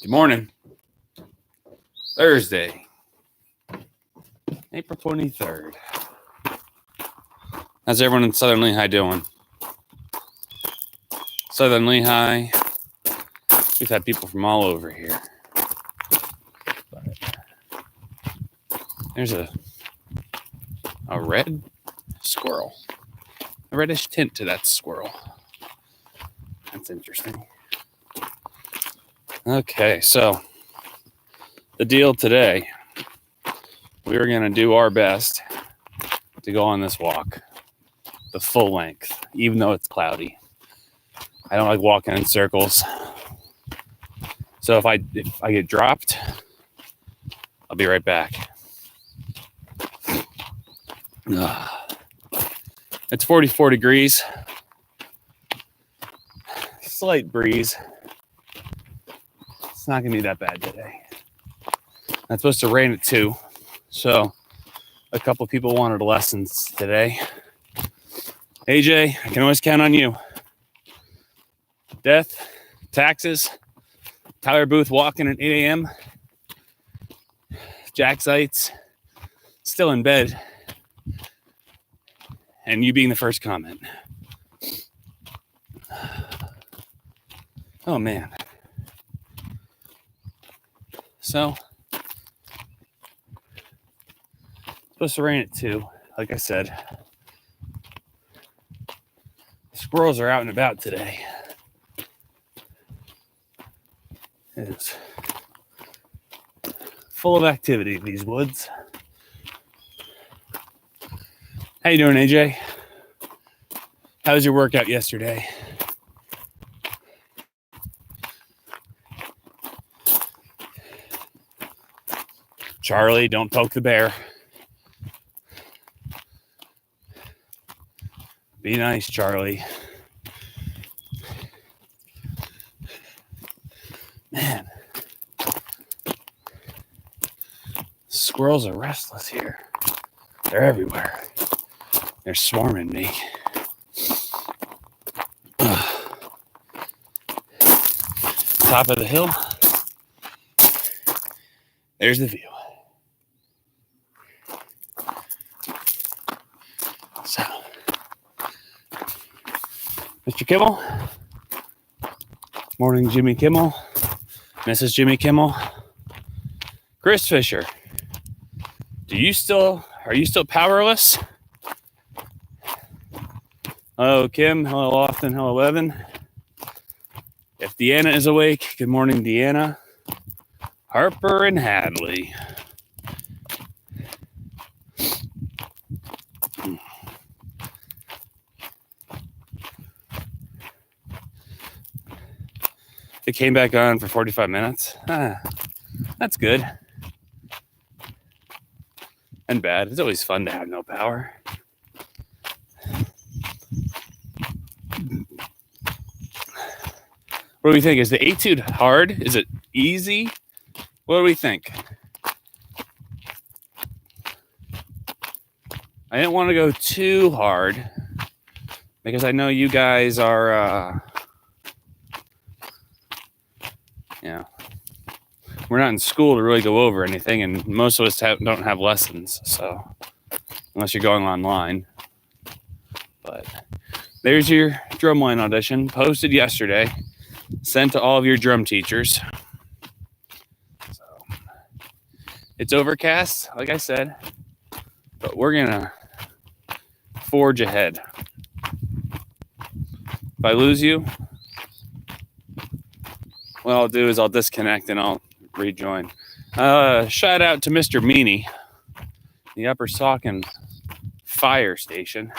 Good morning. Thursday, April 23rd. How's everyone in Southern Lehigh doing? Southern Lehigh, we've had people from all over here. But there's a red squirrel. A reddish tint to that squirrel. That's interesting. Okay, so the deal today, we are going to do our best to go on this walk the full length, even though it's cloudy. I don't like walking in circles. So if I get dropped, I'll be right back. It's 44 degrees. Slight breeze. It's not going to be that bad today. It's supposed to rain at 2. So a couple of people wanted lessons today. AJ, I can always count on you. Death, taxes, Tyler Booth walking at 8 a.m. Jack Seitz still in bed. And you being the first comment. Oh, man. So, it's supposed to rain at 2, like I said. Squirrels are out and about today. It's full of activity, these woods. How you doing, AJ? How was your workout yesterday? Charlie, don't poke the bear. Be nice, Charlie. Man. Squirrels are restless here. They're everywhere. They're swarming me. Top of the hill. There's the view. So, Mr. Kimmel. Morning, Jimmy Kimmel. Mrs. Jimmy Kimmel. Chris Fisher. Are you still powerless? Hello, Kim. Hello, Austin. Hello, Evan. If Deanna is awake, good morning, Deanna. Harper and Hadley. It came back on for 45 minutes. That's good. And bad. It's always fun to have no power. What do we think? Is the etude hard? Is it easy? What do we think? I didn't want to go too hard because I know you guys are, we're not in school to really go over anything, and most of us don't have lessons, so unless you're going online. But there's your drumline audition, posted yesterday, sent to all of your drum teachers. So it's overcast, like I said, but we're gonna forge ahead. If I lose you, what I'll do is I'll disconnect and I'll rejoin. Shout out to Mr. Meany, the Upper Saucon fire station.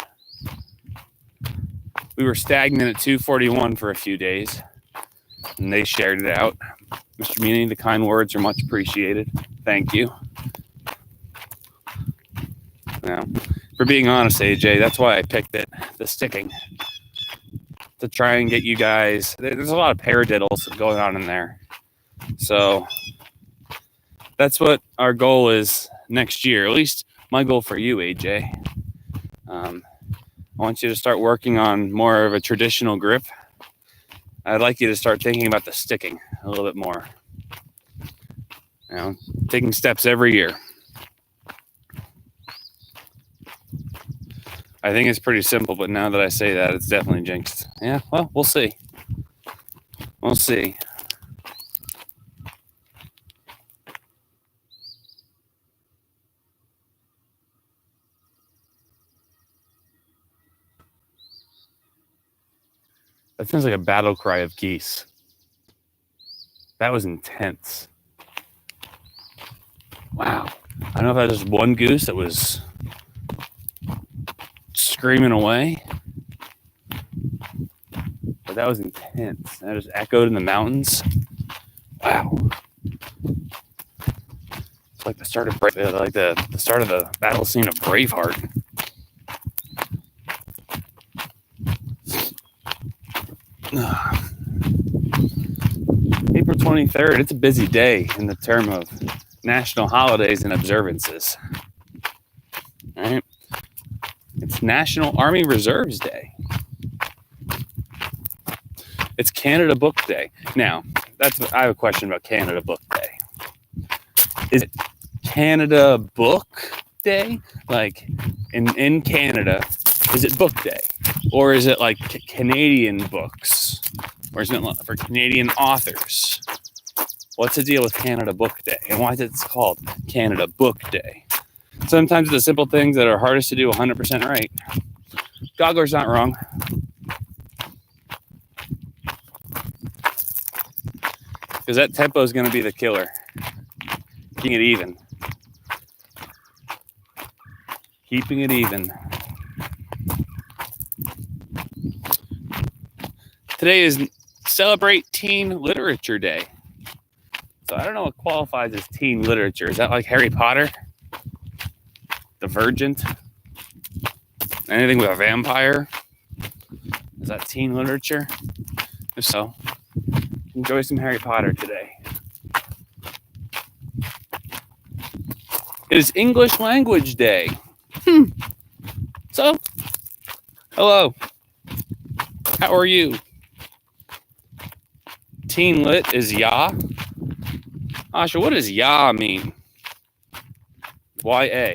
We were stagnant at 241 for a few days, and they shared it out. Mr. Meany, the kind words are much appreciated. Thank you. Now, for being honest, AJ, that's why I picked it, the sticking, to try and get you guys. There's a lot of paradiddles going on in there. So that's what our goal is next year. At least my goal for you, AJ. I want you to start working on more of a traditional grip. I'd like you to start thinking about the sticking a little bit more. You know, taking steps every year. I think it's pretty simple, but now that I say that, it's definitely jinxed. Yeah, well, we'll see. We'll see. That sounds like a battle cry of geese. That was intense. Wow. I don't know if that was just one goose that was screaming away, but that was intense. That just echoed in the mountains. Wow. It's like the start of the start of the battle scene of Braveheart. April 23rd, it's a busy day in the term of national holidays and observances. All right. It's National Army Reserves Day. It's Canada Book Day. Now, I have a question about Canada Book Day. Is it Canada Book Day? Like in Canada, is it Book Day? Or is it like Canadian books? Or is it for Canadian authors? What's the deal with Canada Book Day? And why is it called Canada Book Day? Sometimes the simple things that are hardest to do 100% right. Goggler's not wrong. Because that tempo is going to be the killer. Keeping it even. Keeping it even. Today is Celebrate Teen Literature Day. So I don't know what qualifies as teen literature. Is that like Harry Potter? Divergent? Anything with a vampire? Is that teen literature? If so, enjoy some Harry Potter today. It is English Language Day. So, hello. How are you? Teen lit is ya. Asha, what does ya mean? YA.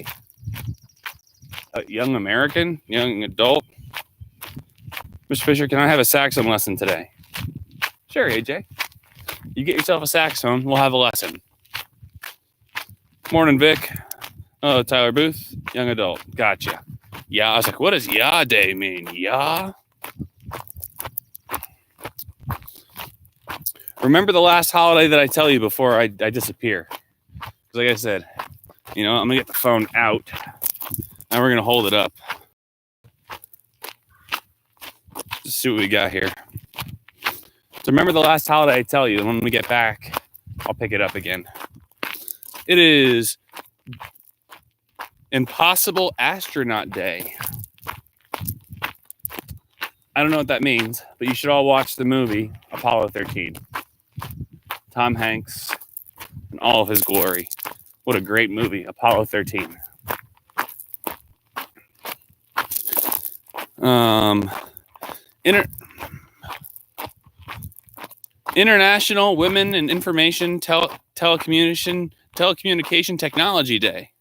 A young American? Young adult? Mr. Fisher, can I have a saxophone lesson today? Sure, AJ. You get yourself a saxophone, we'll have a lesson. Morning, Vic. Oh, Tyler Booth, young adult. Gotcha. Yeah, I was like, what does ya day mean? Ya? Remember the last holiday that I tell you before I disappear. Because like I said, I'm going to get the phone out. And we're going to hold it up. Just see what we got here. So remember the last holiday I tell you. And when we get back, I'll pick it up again. It is Impossible Astronaut Day. I don't know what that means, but you should all watch the movie Apollo 13. Tom Hanks in all of his glory. What a great movie, Apollo 13. International Women in Information Telecommunication Technology Day.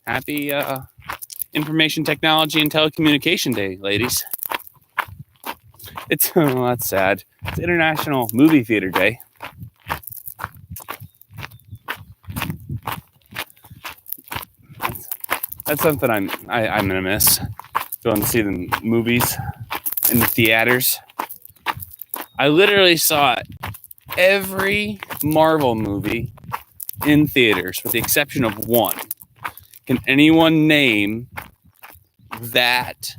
Happy Information Technology and Telecommunication Day, ladies. That's sad. It's International Movie Theater Day. That's something I'm gonna miss. Going to see the movies in the theaters. I literally saw every Marvel movie in theaters, with the exception of one. Can anyone name that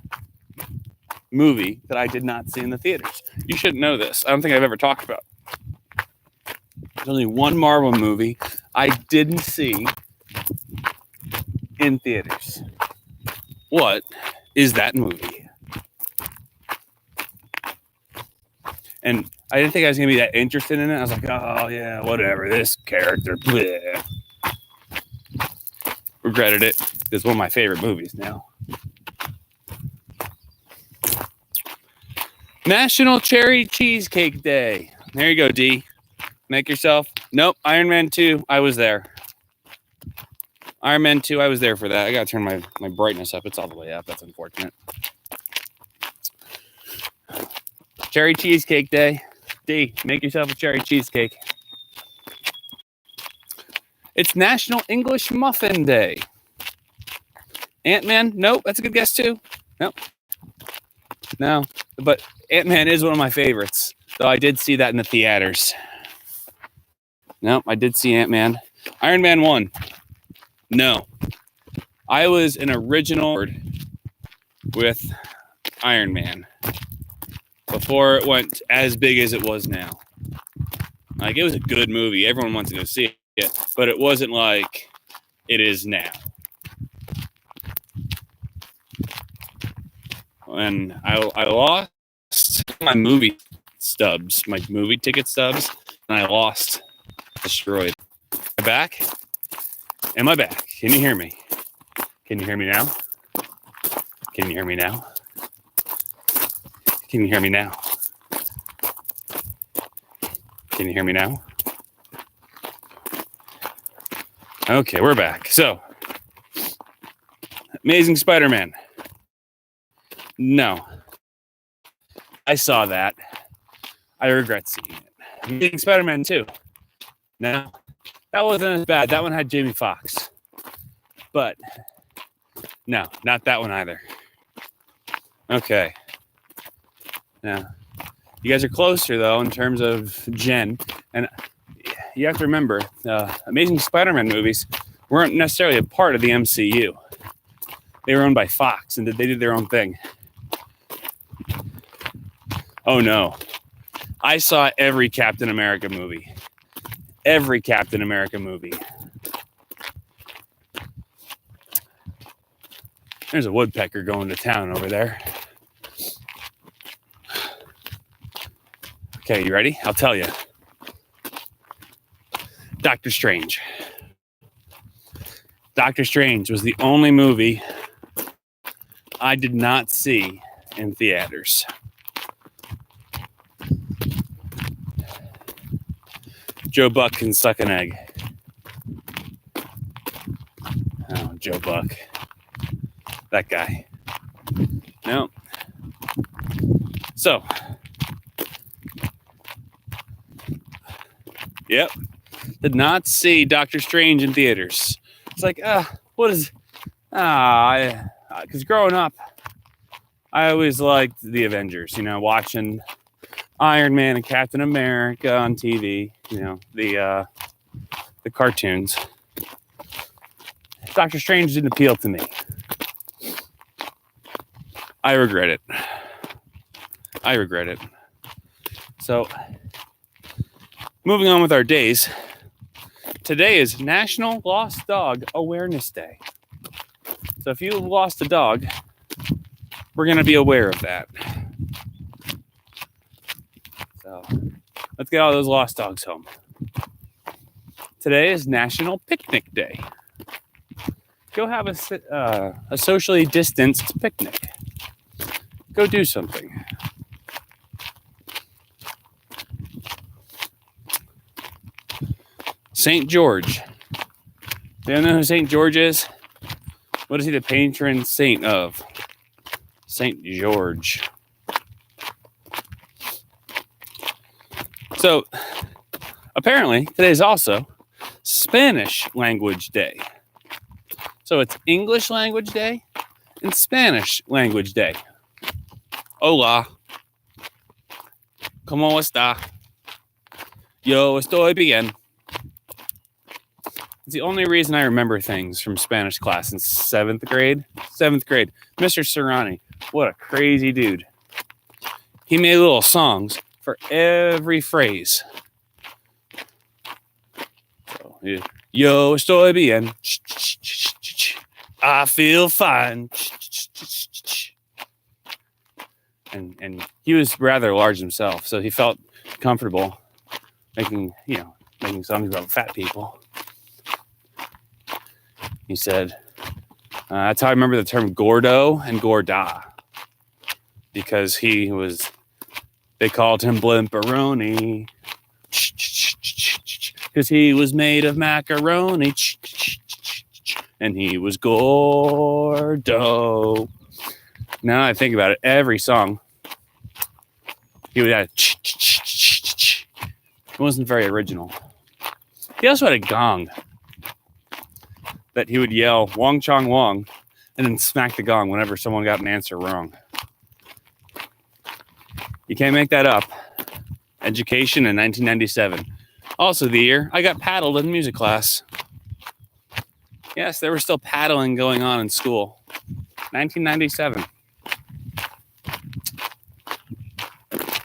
movie that I did not see in the theaters? You should know this. I don't think I've ever talked about it. There's only one Marvel movie I didn't see in theaters. What is that movie? And I didn't think I was going to be that interested in it. I was like, oh, yeah, whatever. This character. Bleh. Regretted it. It's one of my favorite movies now. National Cherry Cheesecake Day. There you go, D. Make yourself. Nope. Iron Man 2. I was there. Iron Man 2. I was there for that. I gotta turn my brightness up. It's all the way up. That's unfortunate. Cherry cheesecake day. D. Make yourself a cherry cheesecake. It's National English Muffin Day. Ant-Man? Nope. That's a good guess too. Nope. No. But Ant-Man is one of my favorites. Though I did see that in the theaters. Nope. I did see Ant-Man. Iron Man 1. No. I was an original with Iron Man before it went as big as it was now. Like, it was a good movie. Everyone wants to go see it, but it wasn't like it is now. And I lost my movie stubs, my movie ticket stubs, and I lost, destroyed. Am I back? Am I back? Can you hear me? Can you hear me now? Can you hear me now? Can you hear me now? Can you hear me now? Okay, we're back. So, Amazing Spider-Man. No. I saw that. I regret seeing it. Amazing Spider-Man 2. No. That wasn't as bad. That one had Jamie Foxx. But, no, not that one either. Okay. Now, you guys are closer, though, in terms of Jen. And you have to remember, Amazing Spider-Man movies weren't necessarily a part of the MCU. They were owned by Fox, and they did their own thing. Oh, no. I saw every Captain America movie. Every Captain America movie. There's a woodpecker going to town over there. Okay, you ready? I'll tell you. Doctor Strange. Doctor Strange was the only movie I did not see in theaters. Joe Buck can suck an egg. Oh, Joe Buck. That guy. No. So. Yep. Did not see Doctor Strange in theaters. It's like, what is... because growing up, I always liked the Avengers, watching Iron Man and Captain America on TV, the cartoons. Doctor Strange didn't appeal to me. I regret it. So, moving on with our days. Today is National Lost Dog Awareness Day. So if you lost a dog, we're going to be aware of that. So let's get all those lost dogs home. Today is National Picnic Day. Go have a socially distanced picnic. Go do something. St. George. Do you know who St. George is? What is he the patron saint of? St. George. So, apparently, today is also Spanish Language Day. So it's English Language Day and Spanish Language Day. Hola. ¿Cómo está? Yo estoy bien. It's the only reason I remember things from Spanish class in 7th grade. 7th grade. Mr. Serrani. What a crazy dude. He made little songs for every phrase. So, yo estoy bien. I feel fine. And he was rather large himself, so he felt comfortable making songs about fat people. He said, that's how I remember the term gordo and gorda, because they called him Blimperoni. 'cause he was made of macaroni, and he was Gordo. Now I think about it, every song he would have. It wasn't very original. He also had a gong that he would yell "Wong Chong Wong" and then smack the gong whenever someone got an answer wrong. You can't make that up. Education in 1997. Also the year I got paddled in music class. Yes, there was still paddling going on in school. 1997.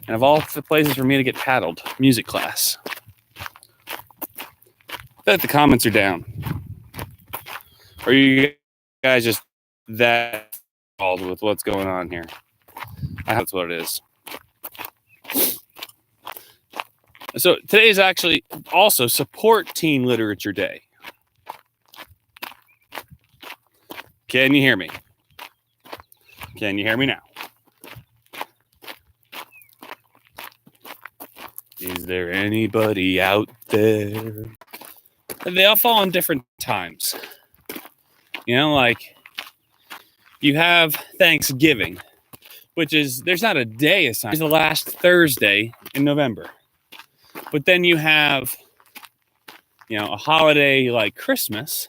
And of all the places for me to get paddled, music class. I bet the comments are down. Or are you guys just that involved with what's going on here? I hope that's what it is. So today is actually also Support Teen Literature Day. Can you hear me? Can you hear me now? Is there anybody out there? They all fall on different times. You know, like you have Thanksgiving, which is, there's not a day assigned. It's the last Thursday in November. But then you have, you know, a holiday like Christmas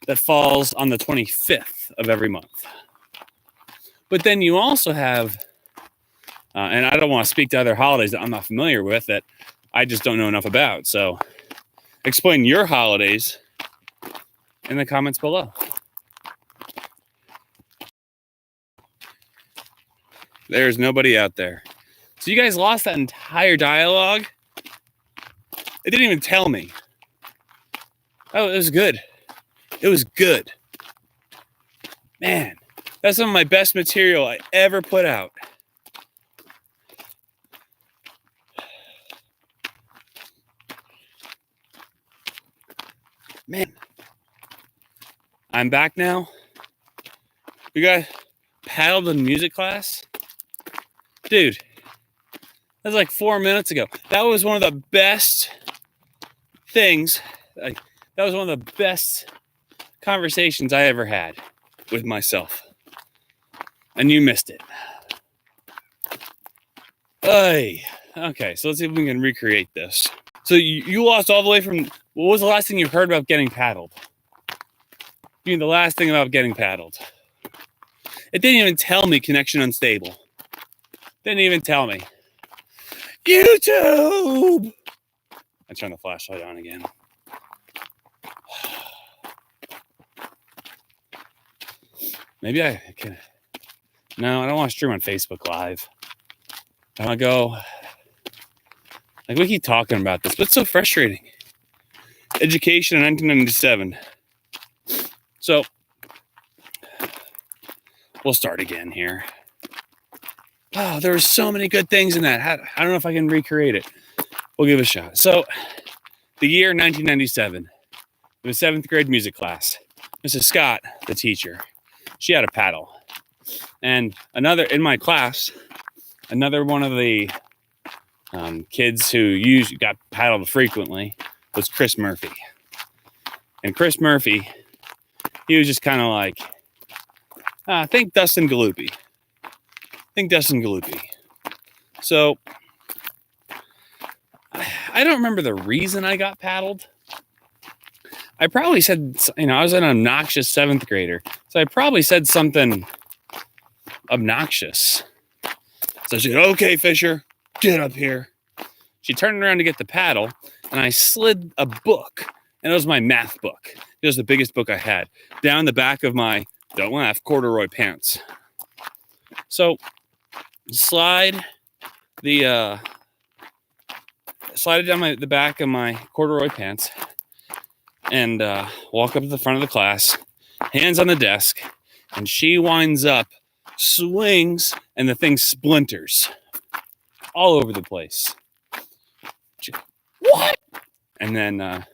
that falls on the 25th of every month. But then you also have, and I don't want to speak to other holidays that I'm not familiar with, that I just don't know enough about. So explain your holidays in the comments below. There's nobody out there. So you guys lost that entire dialogue? It didn't even tell me. Oh, it was good. It was good. Man, that's some of my best material I ever put out. Man, I'm back now. We got paddled in music class. Dude, that was like 4 minutes ago. That was one of the best things. That was one of the best conversations I ever had with myself. And you missed it. Hey, okay, so let's see if we can recreate this. So you lost all the way from, what was the last thing you heard about getting paddled? You mean the last thing about getting paddled? It didn't even tell me connection unstable. Didn't even tell me. YouTube! I turned the flashlight on again. Maybe I can. No, I don't want to stream on Facebook Live. I want to go. Like, we keep talking about this, but it's so frustrating. Education in 1997. So, we'll start again here. Oh, there were so many good things in that. I don't know if I can recreate it. We'll give it a shot. So, the year 1997. It was 7th grade music class. Mrs. Scott, the teacher, she had a paddle. And another, in my class, another one of the kids who got paddled frequently was Chris Murphy. And Chris Murphy, he was just kind of like, think Dustin Galuppi. So, I don't remember the reason I got paddled. I probably said, I was an obnoxious 7th grader. So I probably said something obnoxious. So she said, "Okay, Fisher, get up here." She turned around to get the paddle, and I slid a book, and it was my math book. It was the biggest book I had, down the back of my, don't laugh, corduroy pants. So slide it down the back of my corduroy pants, and walk up to the front of the class, hands on the desk, and she winds up, swings, and the thing splinters all over the place. What? And then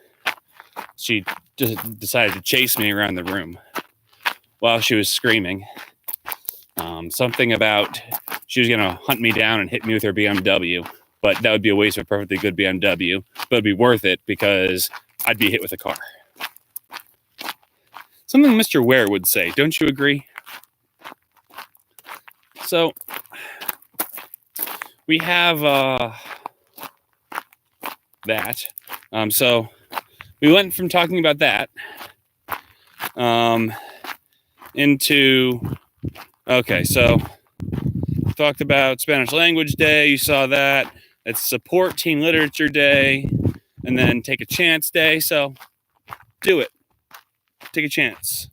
she just decided to chase me around the room while she was screaming. Something about she was going to hunt me down and hit me with her BMW. but that would be a waste of a perfectly good BMW. But it'd be worth it because I'd be hit with a car. Something Mr. Ware would say. Don't you agree? So we have that. So we went from talking about that into, okay, so talked about Spanish Language Day. You saw that. It's Support Teen Literature Day, and then Take a Chance Day. So do it. Take a chance.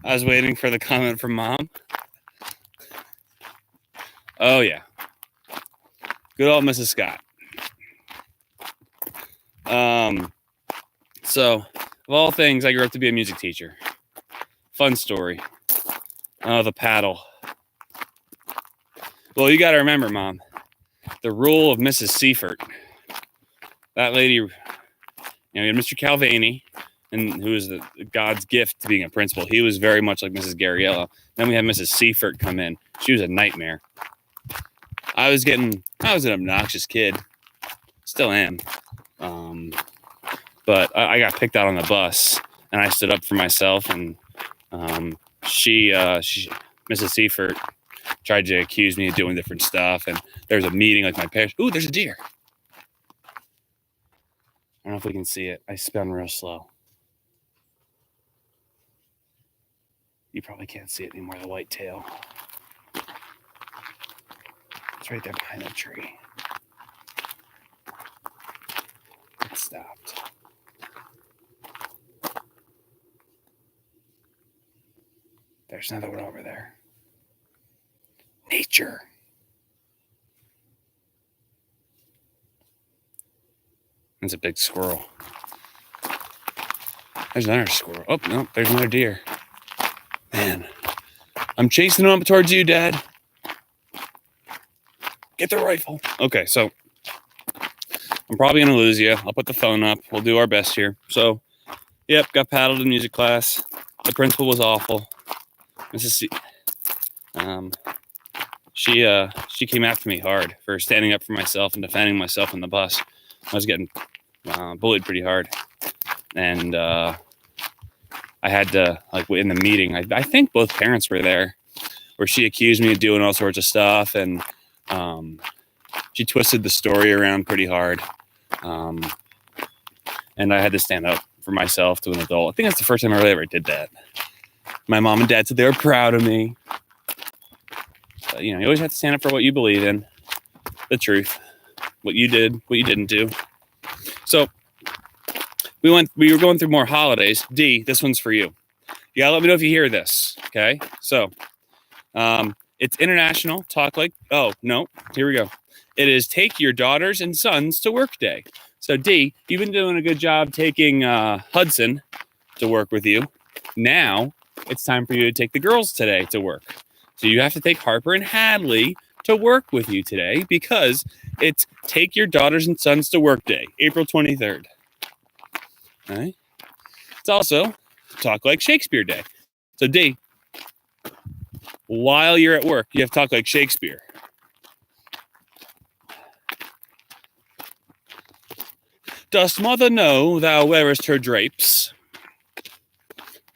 I was waiting for the comment from Mom. Oh, yeah. Good old Mrs. Scott. So, of all things, I grew up to be a music teacher. Fun story. Oh, the paddle. Well, you got to remember, Mom, the rule of Mrs. Seifert. That lady, you had Mr. Calvani, and who was God's gift to being a principal. He was very much like Mrs. Garriella. Then we had Mrs. Seifert come in. She was a nightmare. I was an obnoxious kid. Still am. But I got picked out on the bus, and I stood up for myself, and she Mrs. Seifert, tried to accuse me of doing different stuff, and there was a meeting like my parents. Ooh, there's a deer. I don't know if we can see it. I spun real slow. You probably can't see it anymore, the white tail. It's right there behind that tree. It stopped. There's another one over there. Nature. There's a big squirrel. There's another squirrel. Oh, no, there's another deer. Man, I'm chasing them up towards you, Dad. Get the rifle. Okay, so I'm probably going to lose you. I'll put the phone up. We'll do our best here. So, yep, got paddled in music class. The principal was awful. Mrs. C. She came after me hard for standing up for myself and defending myself on the bus. I was getting bullied pretty hard. And I had to, like, in the meeting, I think both parents were there, where she accused me of doing all sorts of stuff. And she twisted the story around pretty hard. And I had to stand up for myself to an adult. I think that's the first time I really ever did that. My mom and dad said they were proud of me. But, you always have to stand up for what you believe in. The truth. What you did, what you didn't do. So we were going through more holidays. D, this one's for you. You gotta let me know if you hear this. Okay? So it's International Talk Like, oh, no, here we go. It is Take Your Daughters and Sons to Work Day. So D, you've been doing a good job taking Hudson to work with you. Now it's time for you to take the girls today to work. So you have to take Harper and Hadley to work with you today because it's Take Your Daughters and Sons to Work Day, April 23rd. All right. It's also Talk Like Shakespeare Day. So D, while you're at work, you have to talk like Shakespeare. Dost mother know thou wearest her drapes?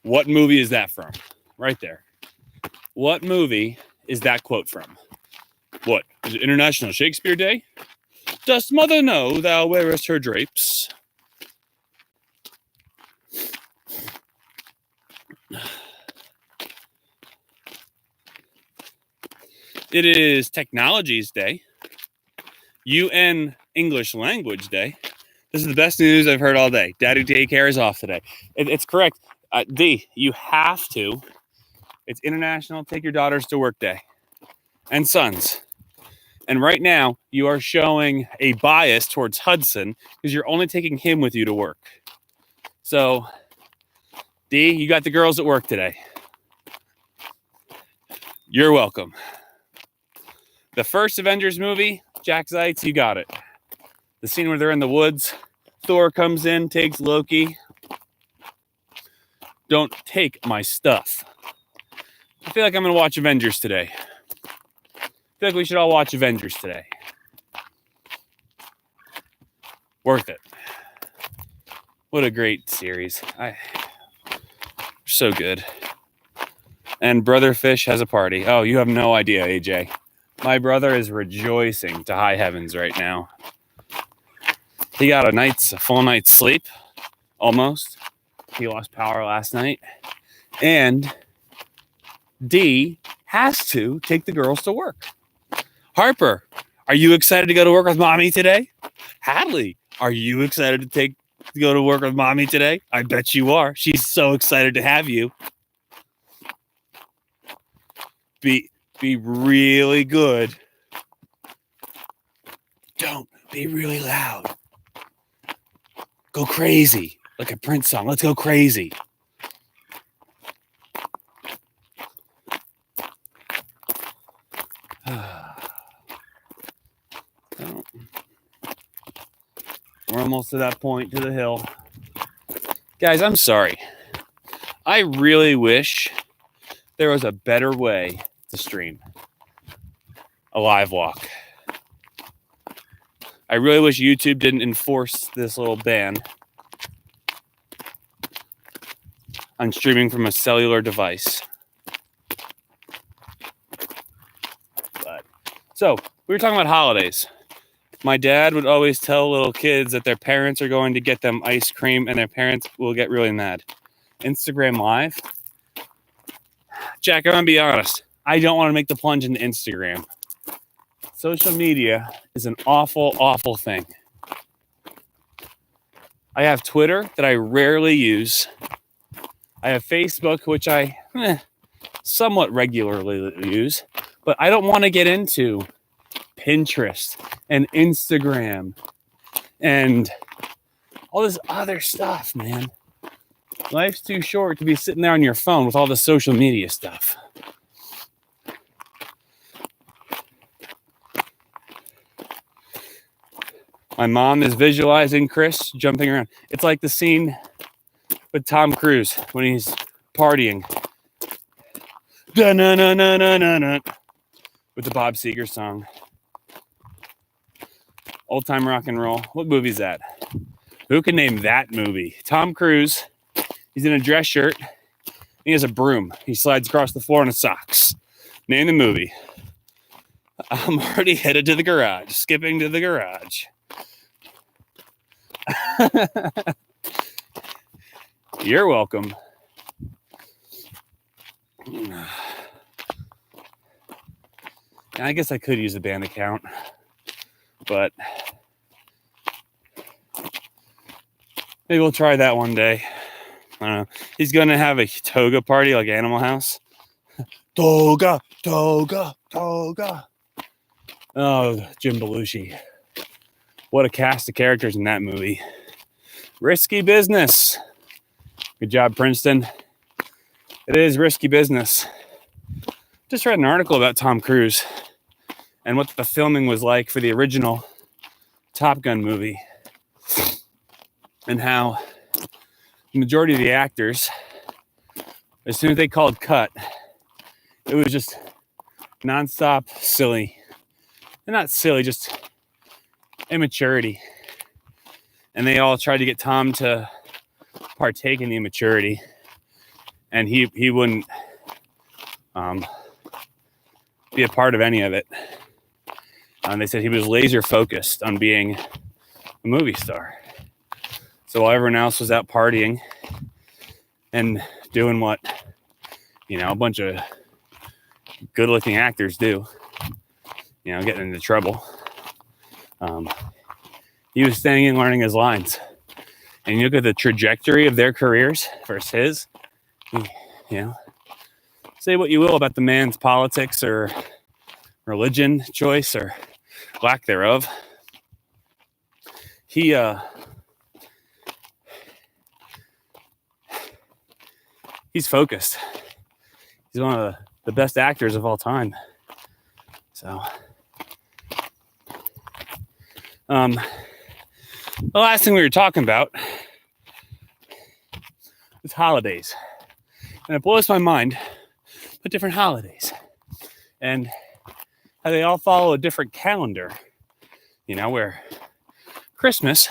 What movie is that from? Right there. What movie is that quote from? What? Is it International Shakespeare Day? Dost mother know thou wearest her drapes? It is Technologies Day. UN English Language Day. This is the best news I've heard all day. Daddy daycare is off today. It's correct. D, you have to. It's International Take Your Daughters to Work Day. And sons. And right now, you are showing a bias towards Hudson because you're only taking him with you to work. So, D, you got the girls at work today. You're welcome. The first Avengers movie, Jack Zeitz, you got it. The scene where they're in the woods, Thor comes in, takes Loki. Don't take my stuff. I feel like I'm going to watch Avengers today. feel like we should all watch Avengers today. Worth it. What a great series. So good. And Brother Fish has a party. Oh, you have no idea, AJ. My brother is rejoicing to high heavens right now. He got a full night's sleep, almost. He lost power last night. And D has to take the girls to work. Harper, are you excited to go to work with mommy today? Hadley, are you excited to go to work with mommy today? I bet you are. She's so excited to have you. Be really good. Don't be really loud. Go crazy. Like a Prince song. Let's go crazy. We're almost to that point to the hill. Guys, I'm sorry. I really wish there was a better way to stream a live walk. I really wish YouTube didn't enforce this little ban on streaming from a cellular device. So, we were talking about holidays. My dad would always tell little kids that their parents are going to get them ice cream and their parents will get really mad. Instagram Live? Jack, I'm going to be honest. I don't want to make the plunge into Instagram. Social media is an awful, awful thing. I have Twitter that I rarely use. I have Facebook, which I somewhat regularly use. But I don't want to get into Pinterest and Instagram and all this other stuff, man. Life's too short to be sitting there on your phone with all the social media stuff. My mom is visualizing Chris jumping around. It's like the scene with Tom Cruise when he's partying. Da-na-na-na-na-na-na. With the Bob Seger song. Old time rock and roll. What movie is that? Who can name that movie? Tom Cruise. He's in a dress shirt. He has a broom. He slides across the floor in his socks. Name the movie. I'm already headed to the garage. Skipping to the garage. You're welcome. I guess I could use a band account, but maybe we'll try that one day. I don't know. He's going to have a toga party like Animal House. Toga, toga, toga. Oh, Jim Belushi. What a cast of characters in that movie. Risky business. Good job, Princeton. It is risky business. Just read an article about Tom Cruise and what the filming was like for the original Top Gun movie, and how the majority of the actors, as soon as they called cut, it was just nonstop silly. And not silly, just immaturity. And they all tried to get Tom to partake in the immaturity, and he wouldn't be a part of any of it. And they said he was laser focused on being a movie star. So while everyone else was out partying and doing what, a bunch of good looking actors do, getting into trouble, he was staying and learning his lines. And you look at the trajectory of their careers versus his, say what you will about the man's politics or religion choice or lack thereof. He's focused. He's one of the best actors of all time. So, the last thing we were talking about was holidays. And it blows my mind, but different holidays. And how they all follow a different calendar. You know, where Christmas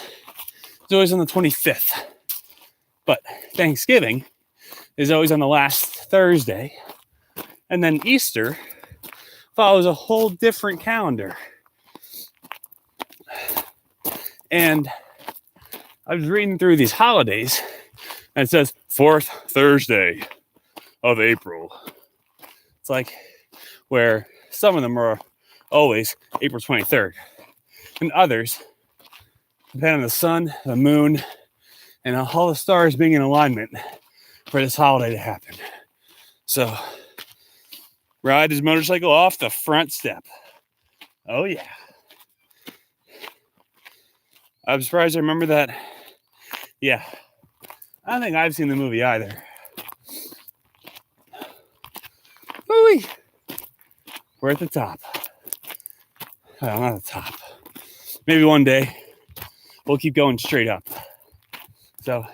is always on the 25th, but Thanksgiving is always on the last Thursday, and then Easter follows a whole different calendar. And I was reading through these holidays, and it says 4th Thursday of April. It's like where some of them are always April 23rd, and others depend on the sun, the moon, and all the stars being in alignment for this holiday to happen. So, ride his motorcycle off the front step. Oh yeah. I'm surprised I remember that. Yeah. I don't think I've seen the movie either. Woo-wee. We're at the top. Well, not the top. Maybe one day we'll keep going straight up. So,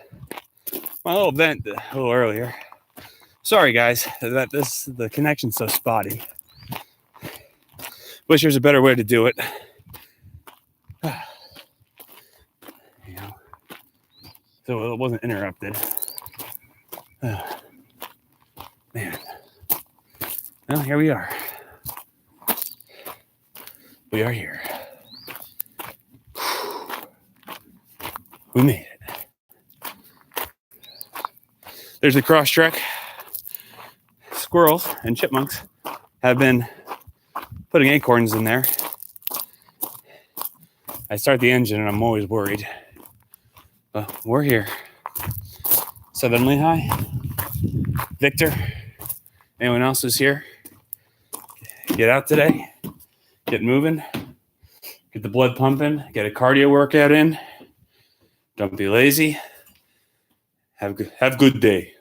my little vent a little earlier. Sorry, guys, that the connection's so spotty. Wish there's a better way to do it. You know, so it wasn't interrupted. Man. Well, here we are. We are here. We made it. There's the cross track. Squirrels and chipmunks have been putting acorns in there. I start the engine and I'm always worried. But we're here. Southern Lehigh. Victor. Anyone else is here? Get out today. Get moving. Get the blood pumping. Get a cardio workout in. Don't be lazy. Have a good day.